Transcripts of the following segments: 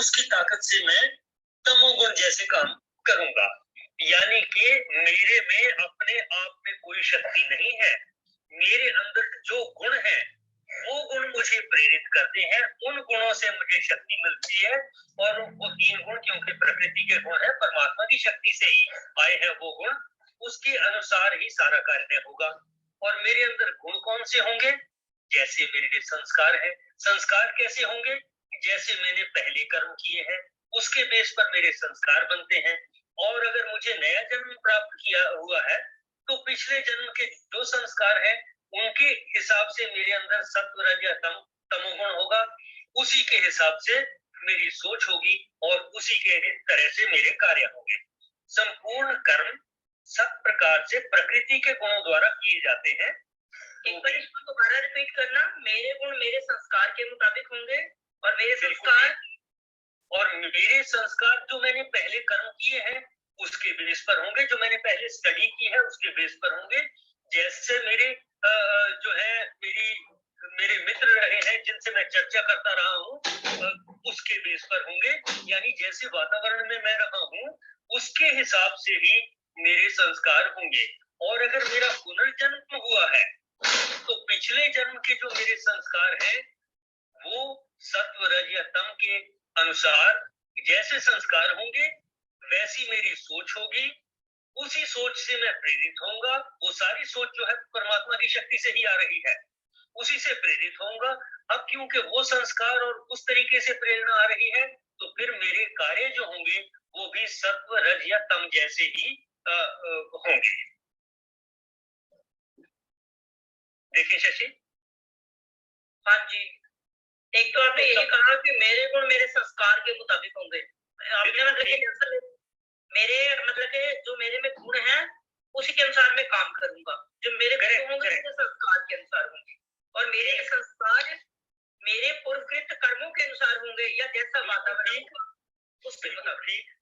उसकी ताकत से मैं तमोगुण जैसे काम करूंगा। यानी कि मेरे में अपने आप में कोई शक्ति नहीं है, मेरे अंदर जो गुण है वो गुण मुझे प्रेरित करते हैं, उन गुणों से मुझे शक्ति मिलती है। और वो 3 गुण क्योंकि प्रकृति के गुण है, परमात्मा की शक्ति से ही आए हैं वो गुण, उसके अनुसार ही सारा कार्य होगा। और मेरे अंदर गुण कौन से होंगे? जैसे मेरे संस्कार है। संस्कार कैसे होंगे? जैसे मैंने पहले कर्म किए हैं उसके बेस पर मेरे संस्कार बनते हैं। और अगर मुझे नया जन्म प्राप्त किया हुआ है तो पिछले जन्म के जो संस्कार है उनके हिसाब से मेरे अंदर सत्व रज या तमोगुण होगा, उसी के हिसाब से मेरी सोच होगी और उसी के तरह से मेरे कार्य होंगे। संपूर्ण कर्म सब प्रकार से प्रकृति के गुणों द्वारा किए जाते हैं। एक बार इसको दोबारा रिपीट करना। मेरे गुण मेरे संस्कार के मुताबिक होंगे और मेरे संस्कार जो मैंने पहले कर्म किए हैं उसके बेस पर होंगे, जो मैंने पहले स्टडी की है उसके बेस पर होंगे। जैसे मेरे जो है मेरे मित्र रहे हैं जिनसे मैं चर्चा करता रहा हूँ उसके बेस पर होंगे। यानी जैसे वातावरण में मैं रहा हूँ उसके हिसाब से ही मेरे संस्कार होंगे। और अगर मेरा पुनर्जन्म हुआ है तो पिछले जन्म के जो मेरे संस्कार हैं वो सत्व रज या तम के अनुसार जैसे संस्कार होंगे वैसी मेरी सोच होगी, उसी सोच से मैं प्रेरित होऊंगा। वो सारी सोच जो है परमात्मा की शक्ति से ही आ रही है, उसी से प्रेरित होऊंगा। अब क्योंकि वो संस्कार और उस तरीके से प्रेरणा आ रही है तो फिर मेरे कार्य जो होंगे वो भी सत्व रज या तम जैसे ही होंगे। देखिए शशि। हाँ जी, एक तो आपने यही कहा कि मेरे गुण मेरे संस्कार के मुताबिक होंगे। आपने मतलब मेरे मतलब कि जो मेरे में गुण है उसी के अनुसार मैं काम करूंगा, जो मेरे गुण होंगे मेरे संस्कार के अनुसार होंगे। और मेरे संस्कार मेरे पूर्वकृत कर्मों के अनुसार होंगे या जैसा वातावरण होगा उसके मुताबिक।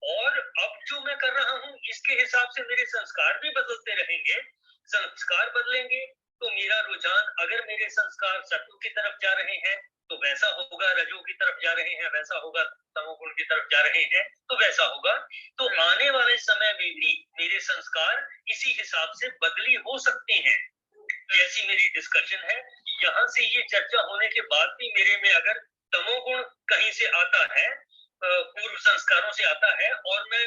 और अब जो मैं कर रहा हूँ इसके हिसाब से मेरे संस्कार भी बदलते रहेंगे। संस्कार बदलेंगे तो मेरा रुझान, अगर मेरे संस्कार सत्व की तरफ जा रहे हैं तो वैसा होगा, रजो की तरफ जा रहे हैं वैसा होगा, तमोगुण की तरफ जा रहे हैं तो वैसा होगा। तो आने वाले समय में भी मेरे संस्कार इसी हिसाब से बदली हो सकते हैं। जैसी मेरी डिस्कशन है, यहाँ से ये चर्चा होने के बाद भी मेरे में अगर तमोगुण कहीं से आता है, पूर्व संस्कारों से आता है, और मैं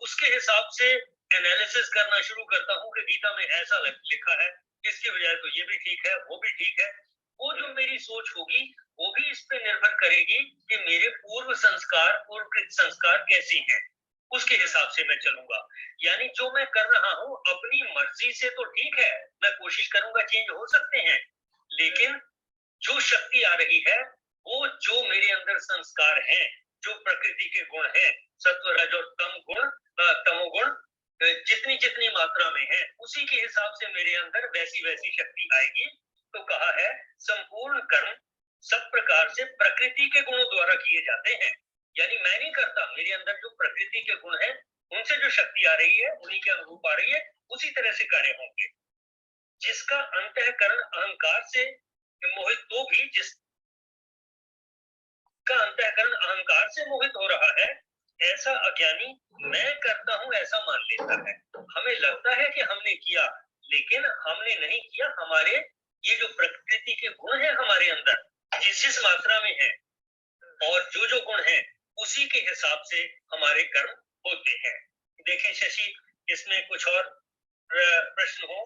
उसके हिसाब से एनालिसिस करना शुरू करता हूँ कि गीता में ऐसा लिखा है, इसके बजाय तो ये भी ठीक है वो भी ठीक है, वो जो मेरी सोच होगी वो भी इस पे निर्भर करेगी कि मेरे पूर्व पूर्वकृत संस्कार कैसे हैं, उसके हिसाब से मैं चलूंगा। यानी जो मैं कर रहा हूँ अपनी मर्जी से तो ठीक है, मैं कोशिश करूंगा चेंज हो सकते हैं, लेकिन जो शक्ति आ रही है वो जो मेरे अंदर संस्कार हैं, जो प्रकृति के गुण हैं, सत्व रज और तमोगुण जितनी जितनी मात्रा में है उसी के हिसाब से मेरे अंदर वैसी वैसी शक्ति आएगी। तो कहा है संपूर्ण कर्म सब प्रकार से प्रकृति के गुणों द्वारा किए जाते हैं। यानी मैं नहीं करता, मेरे अंदर जो प्रकृति के गुण है उनसे जो शक्ति आ रही है उन्हीं के अनुरूप आ रही है, उसी तरह से कार्य होंगे। जिसका अंतःकरण अहंकार से मोहित, तो भी जिसका अंतःकरण अहंकार से मोहित हो रहा है ऐसा अज्ञानी मैं करता हूं ऐसा मान लेता है। हमें लगता है कि हमने किया, लेकिन हमने नहीं किया। हमारे ये जो प्रकृति के गुण है हमारे अंदर जिस जिस मात्रा में है और जो जो गुण है उसी के हिसाब से हमारे कर्म होते हैं। देखें शशि, इसमें कुछ और प्रश्न हो?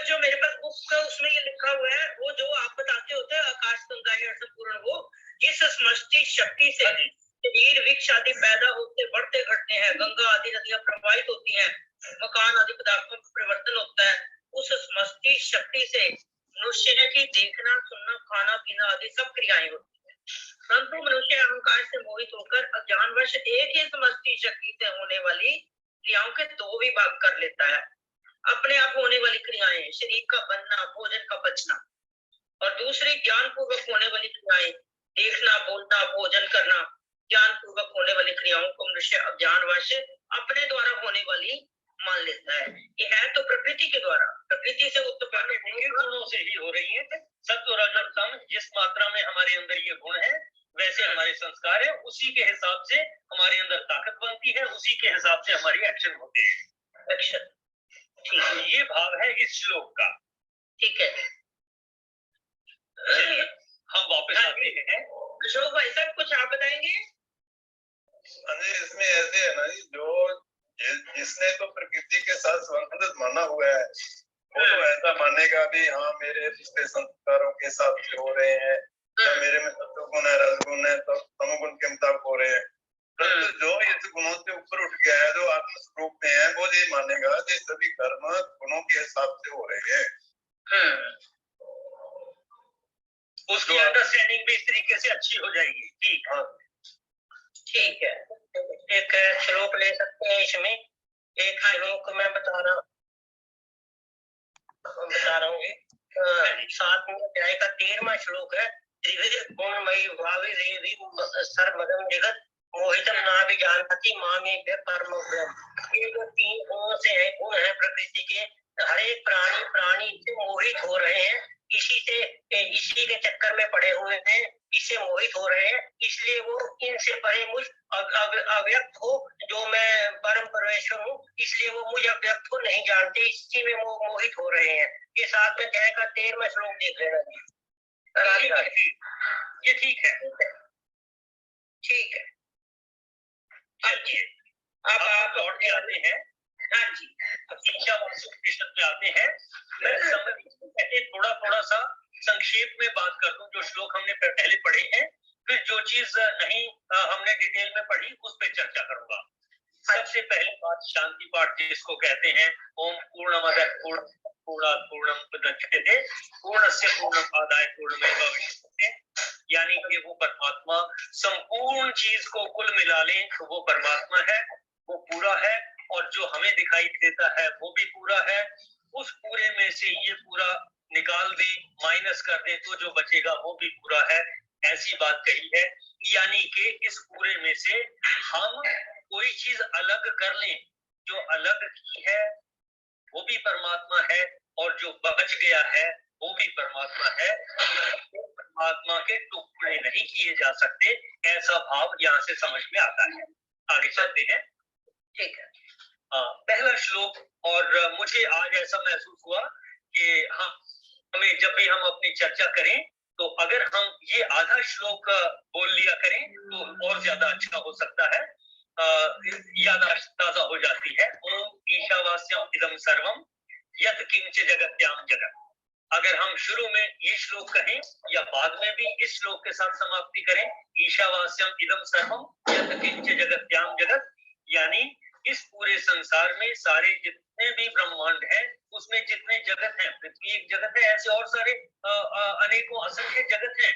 जो मेरे पास उसमें ये लिखा हुआ है, वो जो आप बताते होते हैं आकाश गंगा पूर्ण हो, इस समष्टि शक्ति से शरीर वृक्ष आदि पैदा होते बढ़ते घटते हैं, गंगा आदि नदियां प्रवाहित होती हैं, मकान आदि पदार्थों में परिवर्तन होता है। उस समष्टि शक्ति से मनुष्य की देखना सुनना खाना पीना आदि सब क्रियाएं होती है। परंतु मनुष्य अहंकार से मोहित होकर अज्ञानवश एक ही समष्टि शक्ति से होने वाली क्रियाओं के 2 विभाग कर लेता है। अपने आप होने वाली क्रियाएं, शरीर का बनना, भोजन का पचना, और दूसरी ज्ञान पूर्वक होने वाली क्रियाएं, देखना, बोलना, भोजन करना। ज्ञान पूर्वक होने वाली क्रियाओं को मनुष्य अज्ञानवश अपने द्वारा होने वाली मान लेता है। ये है तो प्रकृति के द्वारा, प्रकृति से उत्पन्न गुणों से ही हो रही है। सत्व रज और तम जिस मात्रा में हमारे अंदर ये गुण है वैसे हमारे संस्कार है, उसी के हिसाब से हमारे अंदर ताकत बनती है, उसी के हिसाब से हमारी एक्शन होते हैं। एक्शन, ठीक है, ये भाव है इस श्लोक का। ठीक है। हम वापस आते हैं। अशोक भाई साहब कुछ आप बताएंगे? इसमें ऐसे है ना, जो जिसने तो प्रकृति के साथ संबंधित माना हुआ है, वो तो ऐसा मानेगा भी हाँ मेरे पिछले संस्कारों के साथ हो रहे हैं, या मेरे में सत्वगुण है, रजगुण है, तो तमोगुण के मुताबिक हो रहे हैं। परंतु जो इस गुणों से ऊपर उठ गया है, जो आत्म स्वरूप में है, वो ये मानेगा कि सभी कर्म गुणों के हिसाब से हो रहे हैं। उसकी अंडरस्टैंडिंग भी इस तरीके से अच्छी हो जाएगी। ठीक, हाँ ठीक है। एक श्लोक ले सकते हैं इसमें, एक श्लोक मैं बता रहा हूँ 7वें अध्याय का 13वां श्लोक है। त्रिविध गुणमयी भावी देवी सर्वमदम जगत मोहितम नाभिजानति मामेभ्यः परमं ब्रह्म। ये जो 3 गुणों से है, गुण है प्रकृति के, हर एक प्राणी से मोहित हो रहे हैं, इसी के चक्कर में पड़े हुए हैं, इससे मोहित हो रहे हैं, इसलिए वो इनसे परे मुझ अव्यक्त हो, जो मैं परम परमेश्वर हूँ, इसलिए वो मुझ अव्यक्त को नहीं जानते, इसी में वो मोहित हो रहे हैं। ये 7वें अध्याय का 13वां श्लोक देख लेना जी। ये ठीक है, ठीक है। अब आप लौट के आते हैं। हाँ जी, अब ईशावास्य उपनिषद पे आते हैं। मैं समझ थोड़ा सा संक्षेप में बात कर दूं, जो श्लोक हमने पहले पढ़े हैं, फिर जो चीज नहीं हमने डिटेल में पढ़ी उस पर चर्चा करूंगा। सबसे पहली बात शांति पाठ जिसको कहते हैं, ओम पूर्णमदः पूर्णात् पूर्णम उदच्यते पूर्णस्य पूर्णमादाय पूर्णमेवावशिष्यते, यानी कि वो परमात्मा संपूर्ण चीज को कुल मिला ले तो वो परमात्मा है, वो पूरा है, और जो हमें दिखाई देता है वो भी पूरा है। उस पूरे में से ये पूरा निकाल दे, माइनस कर दे, तो जो बचेगा वो भी पूरा है, ऐसी बात कही है। यानी कि इस पूरे में से हम कोई चीज अलग कर लें, जो अलग की है वो भी परमात्मा है, और जो बच गया है वो भी परमात्मा है। परमात्मा के टुकड़े नहीं किए जा सकते, ऐसा भाव यहाँ से समझ में आता है। आगे चलते हैं। ठीक है। पहला श्लोक, और मुझे आज ऐसा महसूस हुआ कि हमें जब भी हम अपनी चर्चा करें, तो अगर हम ये आधा श्लोक बोल लिया करें तो और ज्यादा अच्छा हो सकता है, याददाश्त ताजा हो जाती है। ओम ईशावास्यम इदम सर्वम यत् किंच जगत्याम जगत। अगर हम शुरू में ये श्लोक कहें या बाद में भी इस श्लोक के साथ समाप्ति करें, ईशावास्यम इदम सर्वम यत् किंच जगत्याम जगत, यानी इस पूरे संसार में सारे जितने भी ब्रह्मांड हैं, उसमें जितने जगत हैं, पृथ्वी एक जगत है, ऐसे और सारे अनेकों असंख्य जगत हैं,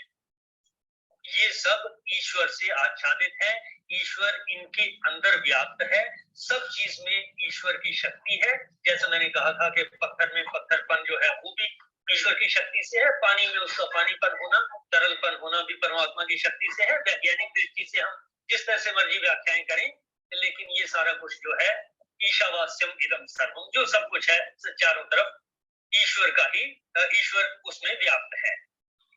ये सब ईश्वर से आच्छादित है। ईश्वर इनके अंदर व्याप्त है, सब चीज में ईश्वर की शक्ति है। जैसा मैंने कहा था कि पत्थर में पत्थरपन जो है वो भी ईश्वर की शक्ति से है, पानी में उसका पानीपन होना, तरलपन होना भी परमात्मा की शक्ति से है। वैज्ञानिक दृष्टि से हम जिस तरह से मर्जी व्याख्याएं करें, लेकिन ये सारा कुछ जो है ईशावास्यम इदम सर्वम, जो सब कुछ है चारों तरफ ईश्वर का ही, ईश्वर उसमें व्याप्त है।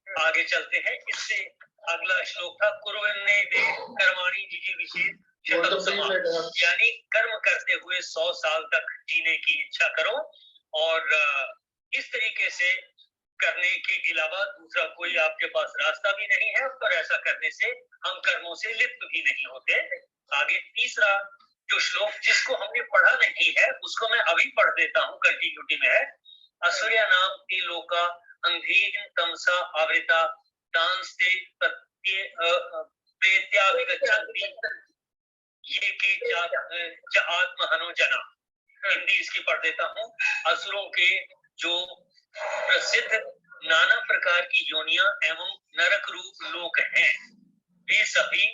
आगे चलते हैं। इससे अगला श्लोक था कुर्वन्ने कर्माणि जिजीविषेत् शतं समाः, यानी कर्म करते हुए 100 साल तक जीने की इच्छा करो, और इस तरीके से करने के अलावा दूसरा कोई आपके पास रास्ता भी नहीं है, और ऐसा करने से हम कर्मों से लिप्त भी नहीं होते। आगे तीसरा जो श्लोक जिसको हमने पढ़ा नहीं है उसको मैं अभी पढ़ देता हूँ, कंटिन्यूटी में है। असुर्या नाम ती लोका अंधीन तमसा आवृता दांस्ते प्रेत्याभिगच्छन्ति ये के आत्महनो जना। हिंदी इसकी पढ़ देता हूँ। असुरों के जो प्रसिद्ध नाना प्रकार की योनियां एवं नरक रूप लोक हैं, वे सभी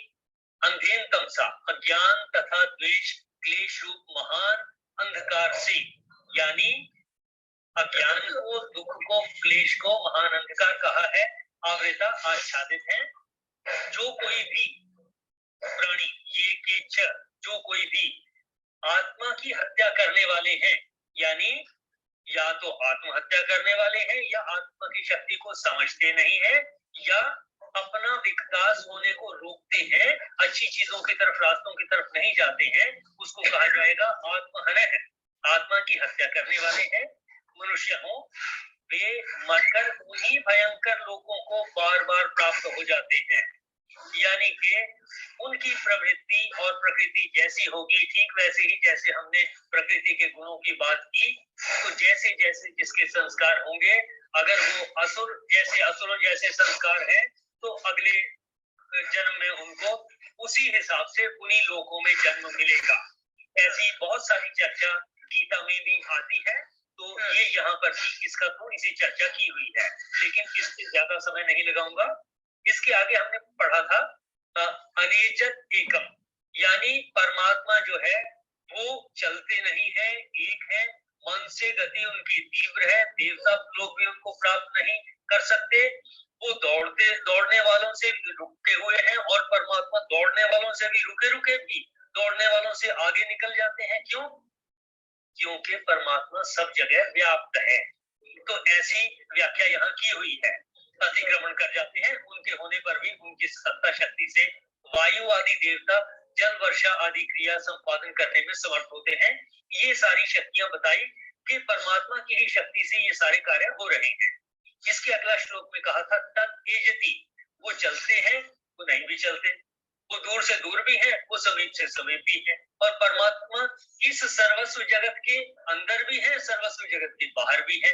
अंधेन तमसा अज्ञान तथा द्वेष क्लेश रूप महान अंधकार से, यानी अज्ञान को, दुख को, क्लेश को महान अंधकार कहा है, आवृता आच्छादित है। जो कोई भी प्राणी, ये के च, जो कोई भी आत्मा की हत्या करने वाले हैं, यानी या तो आत्महत्या करने वाले हैं, या आत्मा की शक्ति को समझते नहीं है, या अपना विकास होने को रोकते हैं, अच्छी चीजों की तरफ, रास्तों की तरफ नहीं जाते हैं, उसको कहा जाएगा आत्महनन है। आत्मा की हत्या करने वाले हैं मनुष्य हो, वे मरकर उन्हीं भयंकर लोगों को बार बार प्राप्त हो जाते हैं। यानी कि उनकी प्रवृत्ति और प्रकृति जैसी होगी, ठीक वैसे ही जैसे हमने प्रकृति के गुणों की बात की, तो जैसे जैसे जिसके संस्कार होंगे, अगर वो असुरों जैसे संस्कार हैं, तो अगले जन्म में उनको उसी हिसाब से उन्हीं लोकों में जन्म मिलेगा। ऐसी बहुत सारी चर्चा गीता में भी आती है, तो ये यहाँ पर इसका थोड़ी सी चर्चा की हुई है, लेकिन इससे ज्यादा समय नहीं लगाऊंगा। इसके आगे हमने पढ़ा था अनेजत एकम, यानी परमात्मा जो है वो चलते नहीं है, एक है, मन से गति उनकी तीव्र है, देवता लोग भी उनको प्राप्त नहीं कर सकते, वो दौड़ने वालों से रुके हुए हैं, और परमात्मा दौड़ने वालों से भी रुके भी दौड़ने वालों से आगे निकल जाते हैं। क्यों? क्योंकि परमात्मा सब जगह व्याप्त है। तो ऐसी व्याख्या यहाँ की हुई है। अतिक्रमण कर जाते हैं, उनके होने पर भी उनकी सत्ता शक्ति से वायु आदि देवता जल वर्षा आदि क्रिया संपादन करने में समर्थ होते हैं। ये सारी शक्तियां बताई कि परमात्मा की ही शक्ति से ये सारे कार्य हो रहे हैं। इसके अगला श्लोक में कहा था तत् एजति, वो चलते हैं, वो नहीं भी चलते, वो दूर से दूर भी है, वो समीप से समीप भी है, और परमात्मा इस सर्वस्व जगत के अंदर भी है, सर्वस्व जगत के बाहर भी है।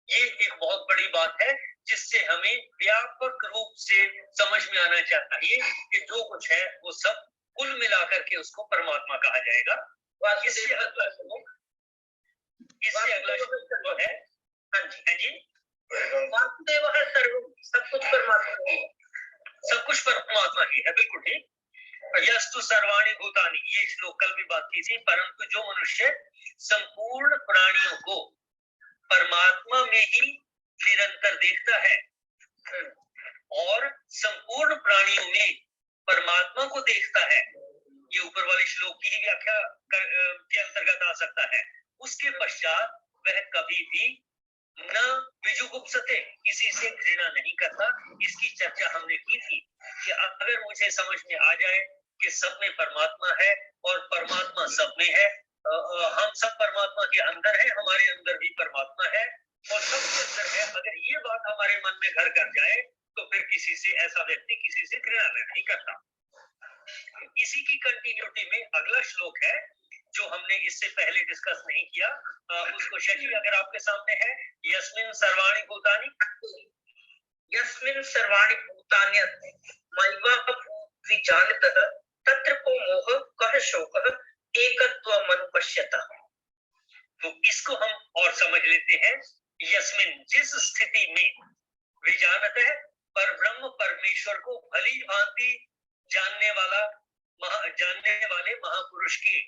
ये एक बहुत बड़ी बात है, जिससे हमें व्यापक रूप से समझ में आना चाहिए कि जो कुछ है वो सब कुल मिलाकर के उसको परमात्मा कहा जाएगा। इससे अगला श्लोक है, हाँ जी, वासुदेव है सर्वम, सब कुछ परमात्मा ही है, सब कुछ परमात्मा ही है, बिल्कुल ठीक। यस्तु सर्वाणि भूतानि, ये श्लोक कल भी बात की थी। परंतु जो मनुष्य संपूर्ण प्राणियों को परमात्मा में ही निरंतर देखता है और संपूर्ण प्राणियों में परमात्मा को देखता है, ये ऊपर वाले श्लोक की ही व्याख्या के अंतर्गत आ सकता है। उसके पश्चात वह कभी भी न विजुगुप्सते, किसी से घृणा नहीं करता। इसकी चर्चा हमने की थी कि अगर मुझे समझ में आ जाए कि सब में परमात्मा है और परमात्मा सब में है, हम सब परमात्मा के अंदर है, हमारे अंदर भी परमात्मा है और सब के अंदर है, अगर ये बात हमारे मन में घर कर जाए तो फिर किसी से, ऐसा व्यक्ति किसी से घृणा नहीं करता। इसी की कंटिन्यूटी में अगला श्लोक है जो हमने इससे पहले डिस्कस नहीं किया, उसको शशि अगर आपके सामने है, यस्मिन् सर्वाणि भूतानि, यस्मिन् सर्वाणि भूतान्यत् मय्वा विजानतः तत्र को मोह कः शोकः एकत्वम् अनुपश्यतः। तो इसको हम और समझ लेते हैं। यस्मिन्, जिस स्थिति में, विजानतः, पर ब्रह्म परमेश्वर को भली भांति जानने वाले महापुरुष के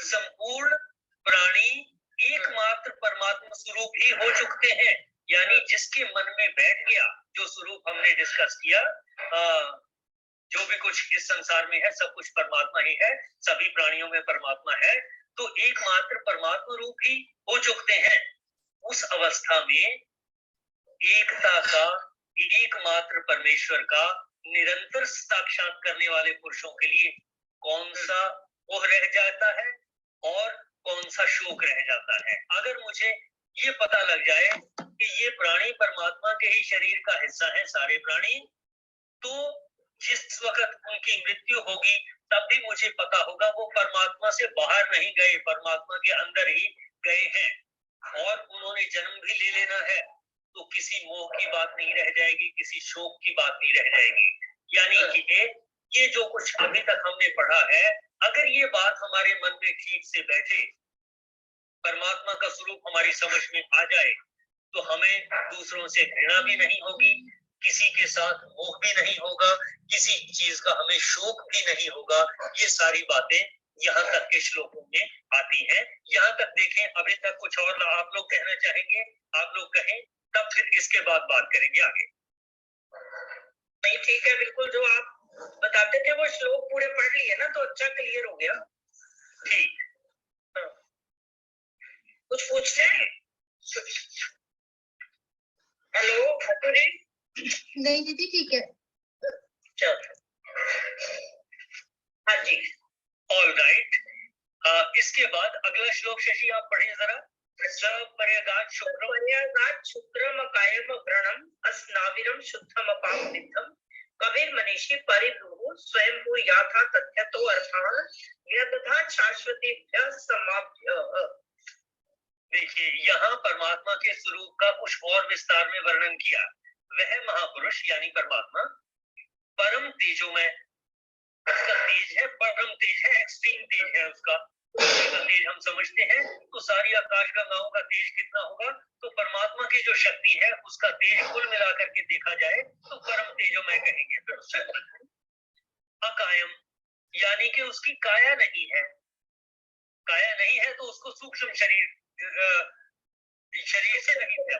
संपूर्ण प्राणी एकमात्र परमात्मा स्वरूप ही हो चुके हैं। यानी जिसके मन में बैठ गया, जो स्वरूप हमने डिस्कस किया, जो भी कुछ इस संसार में है सब कुछ परमात्मा ही है, सभी प्राणियों में परमात्मा है, तो एकमात्र परमात्मा रूप ही हो चुके हैं। उस अवस्था में एकता का, एकमात्र परमेश्वर का निरंतर साक्षात करने वाले पुरुषों के लिए कौन सा मोह रह जाता है और कौन सा शोक रह जाता है। अगर मुझे ये पता लग जाए कि ये प्राणी परमात्मा के ही शरीर का हिस्सा है, सारे प्राणी, तो जिस वक्त उनकी मृत्यु होगी तब भी मुझे पता होगा वो परमात्मा से बाहर नहीं गए, परमात्मा के अंदर ही गए हैं और उन्होंने जन्म भी ले लेना है, तो किसी मोह की बात नहीं रह जाएगी, किसी शोक की बात नहीं रह जाएगी। यानी कि ये जो कुछ अभी तक हमने पढ़ा है, अगर ये बात हमारे मन में ठीक से बैठे, परमात्मा का स्वरूप हमारी समझ में आ जाए, तो हमें दूसरों से घृणा भी नहीं होगी, किसी के साथ मोह भी नहीं होगा, किसी चीज का हमें शोक भी नहीं होगा। ये सारी बातें यहाँ तक के श्लोकों में आती हैं। यहाँ तक देखें, अभी तक कुछ और आप लोग कहना चाहेंगे, आप लोग कहें, तब फिर इसके बाद बात करेंगे आगे। नहीं, ठीक है, बिल्कुल जो आप बताते थे वो श्लोक पूरे पढ़ लिए ना, तो अच्छा क्लियर हो गया। ठीक, कुछ पूछते हैं? हेलो अतु जी। नहीं दीदी ठीक है। चलो, हाँ जी। All right. इसके बाद अगला श्लोक शशि आप पढ़िए जरा। सपर्यगात् शुक्रम पर्यागात् शुक्रम अकायम व्रणम अस्नाविरम शुद्धम अपावनिद्धम कविर मनीषी परिभ्रूः स्वयंभू याथा तथ्यतो अर्थान यदथा शाश्वतीभ्यः समाभ्यः। देखिए यहाँ परमात्मा के स्वरूप का कुछ और विस्तार में वर्णन किया। वह महापुरुष यानी परमात्मा परम तेजोमय, उसका तेज है, परम तेज है, एक्सट्रीम तेज है उसका। उसका तेज हम समझते हैं तो सारी आकाश गंगाओं का तेज कितना होगा, तो परमात्मा की जो शक्ति है उसका तेज कुल मिलाकर के देखा जाए तो परम तेजोमय कहेंगे फिर उसे। अकायम यानी कि उसकी काया नहीं है। काया नहीं है तो उसको सूक्ष्म शरीर से रहित है,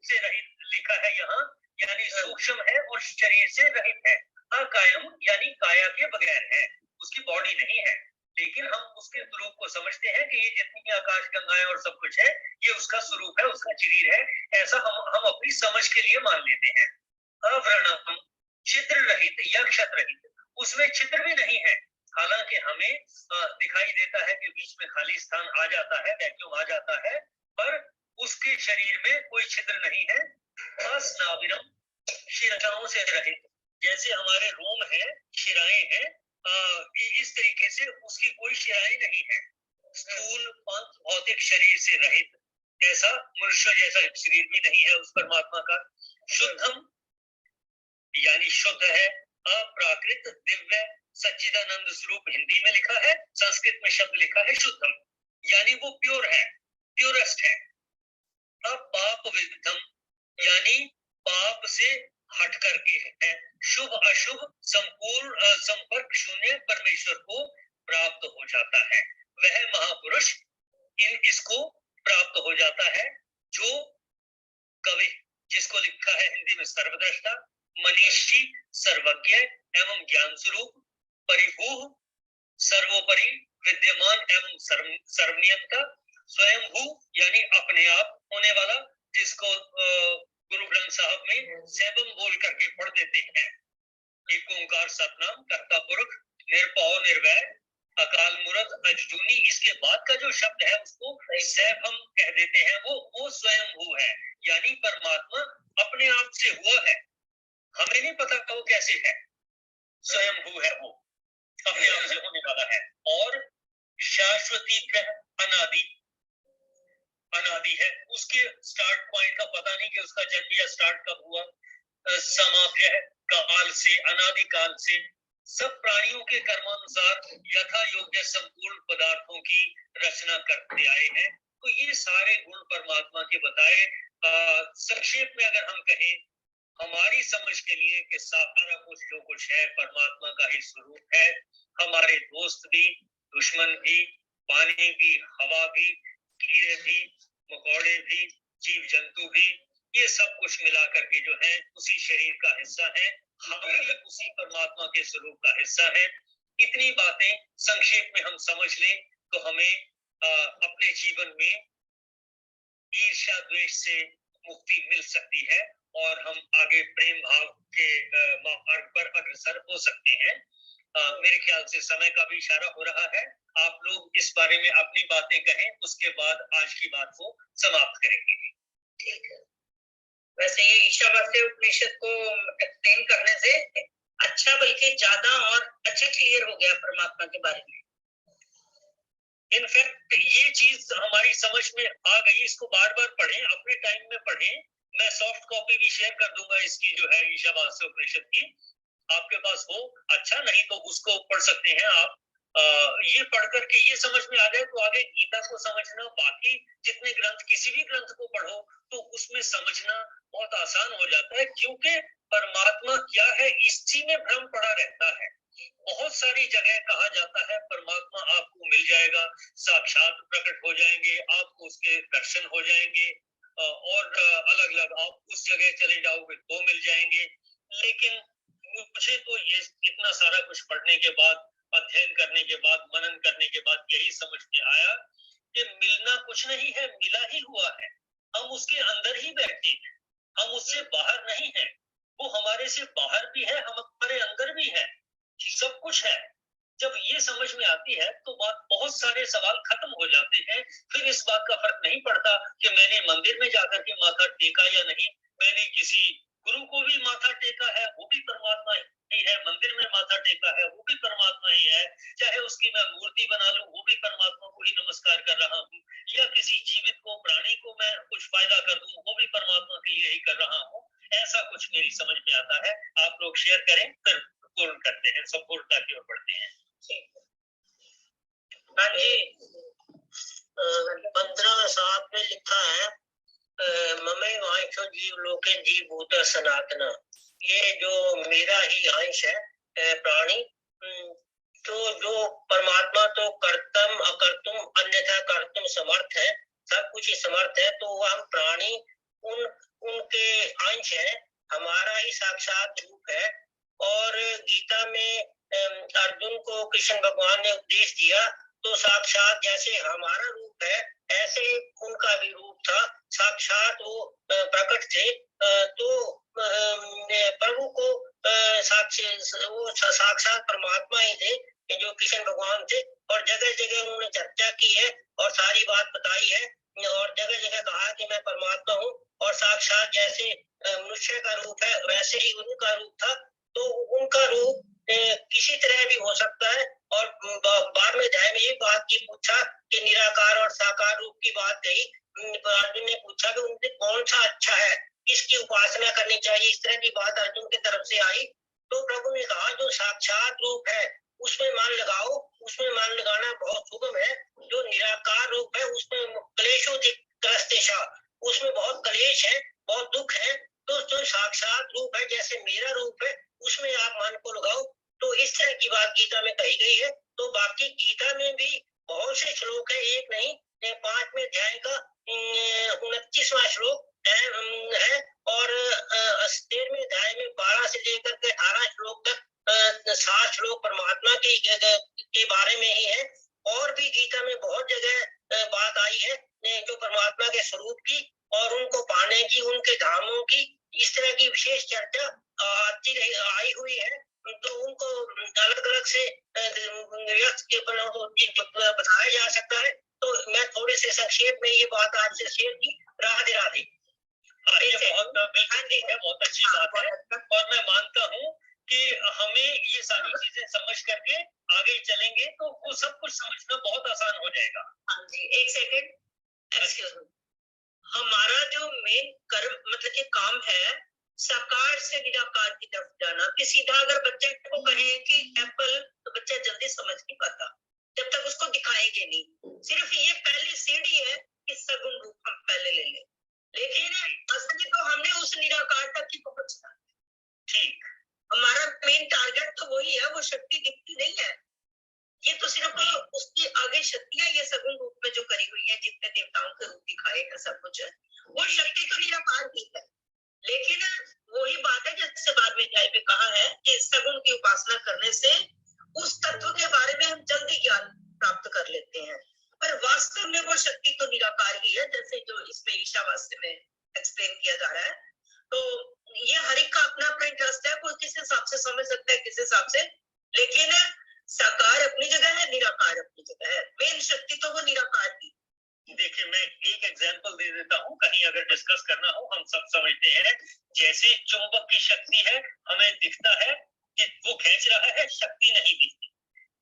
से रहित लिखा है यहाँ, यानी सूक्ष्म है और शरीर से रहित है। अकायम यानी काया के बगैर है, उसकी बॉडी नहीं है, लेकिन हम उसके स्वरूप को समझते हैं कि ये जितनी आकाश गंगाएं और सब कुछ है ये उसका स्वरूप है, उसका शरीर है, ऐसा हम अपनी समझ के लिए मान लेते हैं। अव्रणम छिद्र रहित या क्षत रहित, उसमें छिद्र भी नहीं है। हालांकि हमें दिखाई देता है कि बीच में खाली स्थान आ जाता है, वैक्यूम आ जाता है, पर उसके शरीर में कोई छिद्र नहीं है। अस्नाविरम शिराओं से रहित, जैसे हमारे रोम है, शिराएं हैं, इस तरीके से उसकी कोई शिराएं नहीं है। स्थूल पंथ भौतिक शरीर से रहित, ऐसा मनुष्य जैसा शरीर भी नहीं है उस परमात्मा का। शुद्धम यानी शुद्ध है, अप्राकृत दिव्य सच्चिदानंद स्वरूप हिंदी में लिखा है, संस्कृत में शब्द लिखा है शुद्धम, यानी वो प्योर है, प्योरेस्ट है। अपाप विद्धम यानी पाप से हट करके है, शुभ अशुभ संपूर्ण संपर्क शून्य परमेश्वर को प्राप्त हो जाता है। वह महापुरुष इसको प्राप्त हो जाता है जो कवि, जिसको लिखा है हिंदी में सर्वद्रष्टा, मनीषी सर्वज्ञ एवं ज्ञान स्वरूप, परिभू सर्वोपरि विद्यमान एवं सर्वनियंता, स्वयंभू यानी अपने आप होने वाला, जिसको गुरु ग्रंथ साहब में सेवम बोल करके पढ़ देते हैं। एक ओंकार सतनाम कर्ता पुरुष निर्भव निर्वैर अकाल मूर्त अजूनी, इसके बाद का जो शब्द है उसको सैभम कह देते हैं, वो स्वयंभू है, यानी परमात्मा अपने आप से हुआ है, हमें नहीं पता वो कैसे है, स्वयंभू है, वो अपने आप से होने वाला है। और शाश्वती अनादि, अनादि है, उसके स्टार्ट पॉइंट का पता नहीं कि उसका जन्म या स्टार्ट कब हुआ। समाप्य काल से, अनादि काल से सब प्राणियों के कर्मानुसार यथा योग्य संपूर्ण पदार्थों की रचना करते आए हैं। तो ये सारे गुण परमात्मा के बताए। संक्षेप में अगर हम कहें हमारी समझ के लिए कि सारा कुछ जो कुछ है परमात्मा का ही स्वरूप है। हमारे दोस्त भी, दुश्मन भी, पानी भी, हवा भी, कीड़े भी, मकोड़े भी, जीव जंतु भी, ये सब कुछ मिला करके जो है उसी शरीर का हिस्सा है, हम भी उसी परमात्मा के स्वरूप का हिस्सा है। इतनी बातें संक्षेप में हम समझ लें तो हमें अपने जीवन में ईर्ष्या द्वेष से मुक्ति मिल सकती है और हम आगे प्रेम भाव के मार्ग पर अग्रसर हो सकते हैं। मेरे ख्याल से समय का भी इशारा हो रहा है, आप लोग इस बारे में अपनी बातें कहें, उसके बाद आज की बात को समाप्त करेंगे। ठीक है, वैसे ये ईशावास्य उपनिषद को एक्सप्लेन करने से अच्छा, बल्कि ज्यादा और अच्छा क्लियर हो गया परमात्मा के बारे में। इनफैक्ट ये चीज हमारी समझ में आ गई, इसको बार बार पढ़ें, अपने टाइम में पढ़ें। मैं सॉफ्ट कॉपी भी शेयर कर दूंगा इसकी, जो है ईशावास्य उपनिषद की, आपके पास हो अच्छा, नहीं तो उसको पढ़ सकते हैं आप। ये पढ़ करके ये समझ में आ जाए तो आगे गीता को समझना, बाकी जितने ग्रंथ, किसी भी ग्रंथ को पढ़ो तो उसमें समझना बहुत आसान हो जाता है, क्योंकि परमात्मा क्या है इसी में भ्रम पड़ा रहता है। बहुत सारी जगह कहा जाता है परमात्मा आपको मिल जाएगा, साक्षात प्रकट हो जाएंगे, आपको उसके दर्शन हो जाएंगे, और अलग अलग आप उस जगह चले जाओगे तो मिल जाएंगे। लेकिन मुझे तो ये इतना सारा कुछ पढ़ने के बाद, अध्ययन करने के बाद, मनन करने के बाद यही समझ में आया कि मिलना कुछ नहीं है, मिला ही हुआ है, हम उसके अंदर ही बैठे हैं, हम उससे बाहर नहीं हैं। वो हमारे से बाहर भी है, हमारे अंदर भी है, सब कुछ है। जब ये समझ में आती है तो बहुत सारे सवाल खत्म हो जाते हैं। फिर इस बात का फर्क नहीं पड़ता कि मैंने मंदिर में जाकर के माथा टेका या नहीं, मैंने किसी गुरु को भी माथा टेका है, वो भी परमात्मा ही है, मंदिर में माथा टेका है, वो भी परमात्मा ही है, चाहे उसकी मैं मूर्ति बना लूं, वो भी परमात्मा को ही नमस्कार कर रहा हूँ, या किसी जीवित को, प्राणी को मैं कुछ फायदा कर दूं, वो भी परमात्मा के लिए ही कर रहा हूँ। ऐसा कुछ मेरी समझ में आता है। आप लोग शेयर करें, फिर पूर्ण करते हैं, संपूर्णता की ओर बढ़ते हैं। हाँ जी, 15:7 में लिखा है ममे वांशो जीव लोके जीव भूत सनातना। ये जो मेरा ही अंश है प्राणी, तो जो परमात्मा तो कर्तम अकर्तुम अन्यथा कर्तुम समर्थ है, सब कुछ ही समर्थ है, तो हम प्राणी उनके अंश है, हमारा ही साक्षात रूप है। और गीता में अर्जुन को कृष्ण भगवान ने उपदेश दिया, तो साक्षात जैसे हमारा रूप है ऐसे उनका भी रूप था, साक्षात वो प्रकट थे। तो प्रभु को साक्षात परमात्मा ही थे, जो कृष्ण भगवान थे। और जगह जगह उन्होंने चर्चा की है और सारी बात बताई है, और जगह जगह कहा कि मैं परमात्मा हूँ, और साक्षात जैसे मनुष्य का रूप है वैसे ही उनका रूप था। तो उनका रूप किसी तरह भी हो सकता है। और बाद में ध्यान में ये बात की पूछा कि निराकार और साकार रूप की बात कही। अर्जुन ने पूछा कि उनसे कौन सा अच्छा है, किसकी उपासना करनी चाहिए, इस तरह की बात अर्जुन की तरफ से आई। तो प्रभु ने कहा जो साक्षात रूप है उसमें मन लगाओ, उसमें मन लगाना बहुत सुगम है। जो निराकार रूप है उसमें क्लेशोदिग्रस्तेषा, उसमें बहुत क्लेश है, बहुत दुख है। तो जो साक्षात रूप है जैसे मेरा रूप है उसमें आप मन को लगाओ। तो इस तरह की बात गीता में कही गई है। तो बाकी गीता में भी बहुत से श्लोक है, एक नहीं, 5वें अध्याय का 29वां श्लोक है, और 13वें अध्याय में 12 से लेकर के 18 श्लोक तक 7 श्लोक परमात्मा के बारे में ही है। और भी गीता में बहुत जगह बात आई है जो परमात्मा के स्वरूप की और उनको पाने की, उनके धामों की, इस तरह की विशेष चर्चा आई हुई है। तो उनको अलग अलग से बताया जा सकता है। तो मैं थोड़े से संक्षेप में ये बात आपसे शेयर की। राधे राधे। ये बहुत अच्छी बात है, और मैं मानता हूँ कि हमें ये सारी चीजें समझ करके आगे चलेंगे तो वो सब कुछ समझना बहुत आसान हो जाएगा। हाँ जी, एक सेकेंड। हमारा जो मेन कर्म मतलब कि काम है साकार से निराकार की तरफ जाना। कि सीधा अगर बच्चे को कहें कि एप्पल, तो बच्चा जल्दी समझ नहीं पाता जब तक उसको दिखाएंगे नहीं। सिर्फ ये पहली सीढ़ी है कि सगुण रूप हम पहले ले लें, लेकिन असली तो हमने उस निराकार तक ही पहुंचना। ठीक, हमारा मेन टारगेट तो वही है, वो शक्ति दिखती नहीं है। ये तो सिर्फ उसके आगे शक्तियां ये सगुण रूप में जो करी हुई है, जितने देवताओं के रूप दिखाए हैं, सब कुछ है, वो शक्ति तो निराकार ही है। लेकिन वही बात है जैसे बाद में अध्याय में कहा है कि सगुण की उपासना करने से उस तत्व के बारे में हम जल्दी ज्ञान प्राप्त कर लेते हैं। पर वास्तव में वो शक्ति तो निराकार ही है, जैसे जो इसमें ईशावास्य में एक्सप्लेन किया जा रहा है। तो ये हर एक का अपना अपना इंटरेस्ट है, कोई किस हिसाब से समझ सकता है, किस हिसाब से। लेकिन साकार अपनी जगह है, निराकार अपनी जगह है। मेन शक्ति तो वो निराकार की। देखिए, मैं एक एग्जांपल दे देता हूँ, कहीं अगर डिस्कस करना हो, हम सब समझते हैं। जैसे चुंबक की शक्ति है, हमें दिखता है कि वो खींच रहा है, शक्ति नहीं दिखती।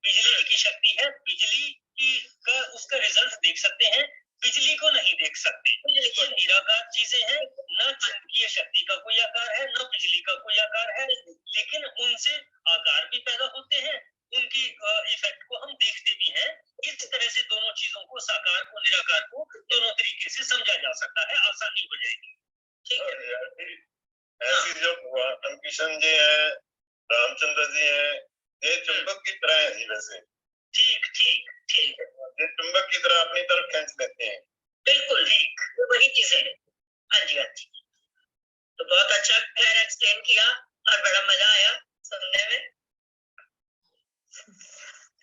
बिजली की शक्ति है, बिजली की का उसका रिजल्ट देख सकते हैं, बिजली को नहीं देख सकते। ये निराकार चीजें हैं, न चुंबकीय शक्ति का कोई आकार है, न बिजली का कोई आकार है, लेकिन उनसे आकार भी पैदा होते हैं, उनकी इफेक्ट को हम देखते भी हैं। इस तरह से दोनों चीजों को, साकार को, निराकार को, दोनों तरीके से समझा जा सकता है, आसानी हो जाएगी। ठीक है। ऐसी जो भगवान कृष्ण जी है, रामचंद्र जी है, ये चुंबक की तरह है जी वैसे। ठीक ठीक ठीक, ये चुंबक की तरह अपनी तरफ खींच लेते हैं। बिल्कुल ठीक, वो वही चीजें है। हाँ जी, हाँ जी। तो बहुत अच्छा खैर एक्सप्लेन किया और बड़ा मजा आया सुनने में।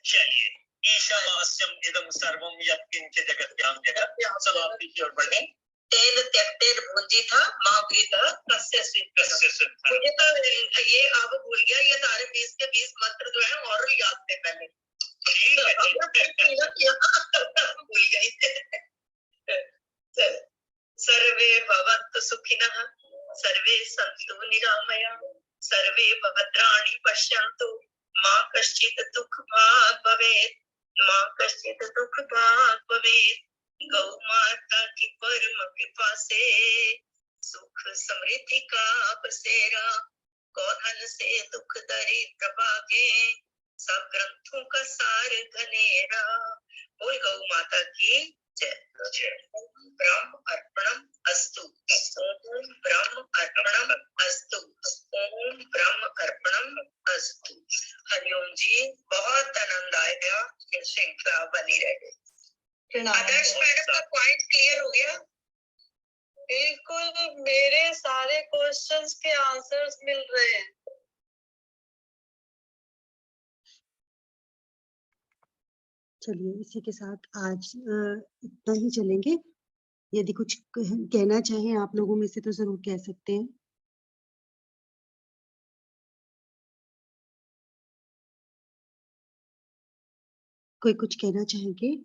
चलिए, ईशावास्यम इदं सर्वम यत्किंच जगत्याम जगत्, समाप्ति की ओर बढ़े। तेन त्यक्तेन भुंजिथा मावृता कस्य स्वित्। मुझे तो ये अब भूल गया, ये सारे 20 के 20 मंत्र जो है और याद थे पहले। भूल गई। चल, सर्वे भवन्तु सुखिनः, सर्वे सन्तु निरामया, सर्वे भद्राणि पश्यन्तु, मां कश्चित् दुःखभाग् भवेत्, मां कश्चित् दुःखभाग् भवेत्। गौ माता की परम कृपा से सुख समृद्धि का बसेरा, गोधन से दुख दरिद्र भागे, सब ग्रंथों का सार घनेरा। बोल गौ माता की जय। ब्रह्म अर्पणम अस्तु, ओम ब्रह्म अर्पणम अस्तु, ओम ब्रह्म अर्पणम अस्तु। हरिओम जी, बहुत आनंद आएगा, ये श्रृंखला बनी रहे। आदर्श मैडम का पॉइंट क्लियर हो गया? बिल्कुल, मेरे सारे क्वेश्चंस के आंसर्स मिल रहे हैं। चलिए, इसी के साथ आज इतना ही चलेंगे। यदि कुछ कहना चाहें आप लोगों में से तो जरूर कह सकते हैं। कोई कुछ कहना चाहेंगे?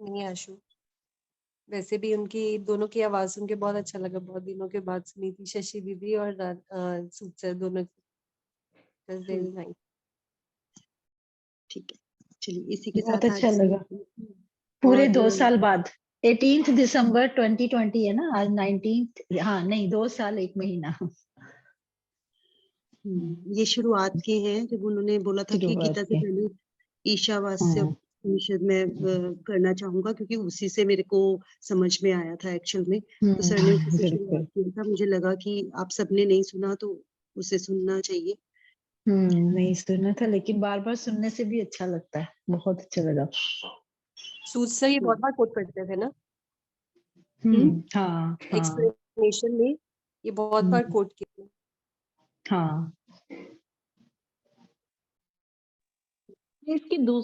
नहीं आशु, वैसे भी उनकी दोनों की आवाज सुन के बहुत अच्छा लगा। बहुत दिनों के बाद सुनी थी शशि दीदी और सूद सर दोनों की। ठीक है, चलिए इसी के बहुत साथ अच्छा आज लगा। पूरे और 2 साल बाद 18 दिसंबर 2020 है ना आज 19, हाँ नहीं 2 साल 1 महीना। ये शुरुआत के हैं जब उन्होंने बोला था कि शुरुआत गीता से के। पहले ईशावास्य हाँ। उपनिषद में करना चाहूंगा, क्योंकि उसी से मेरे को समझ में आया था एक्चुअल में। तो सर ने उसी से शुरुआत बिल्कुल। किया था। मुझे लगा कि आप सबने नहीं सुना तो उसे सुनना चाहिए। नहीं सुना था, लेकिन बार बार सुनने से भी अच्छा लगता है। बहुत अच्छा लगा। सूद सर ये बहुत बार कोट करते थे ना हाँ हाँ एक्सप्लेनेशन में, ये बहुत बार कोट किया। हाँ। इसकी दूसरी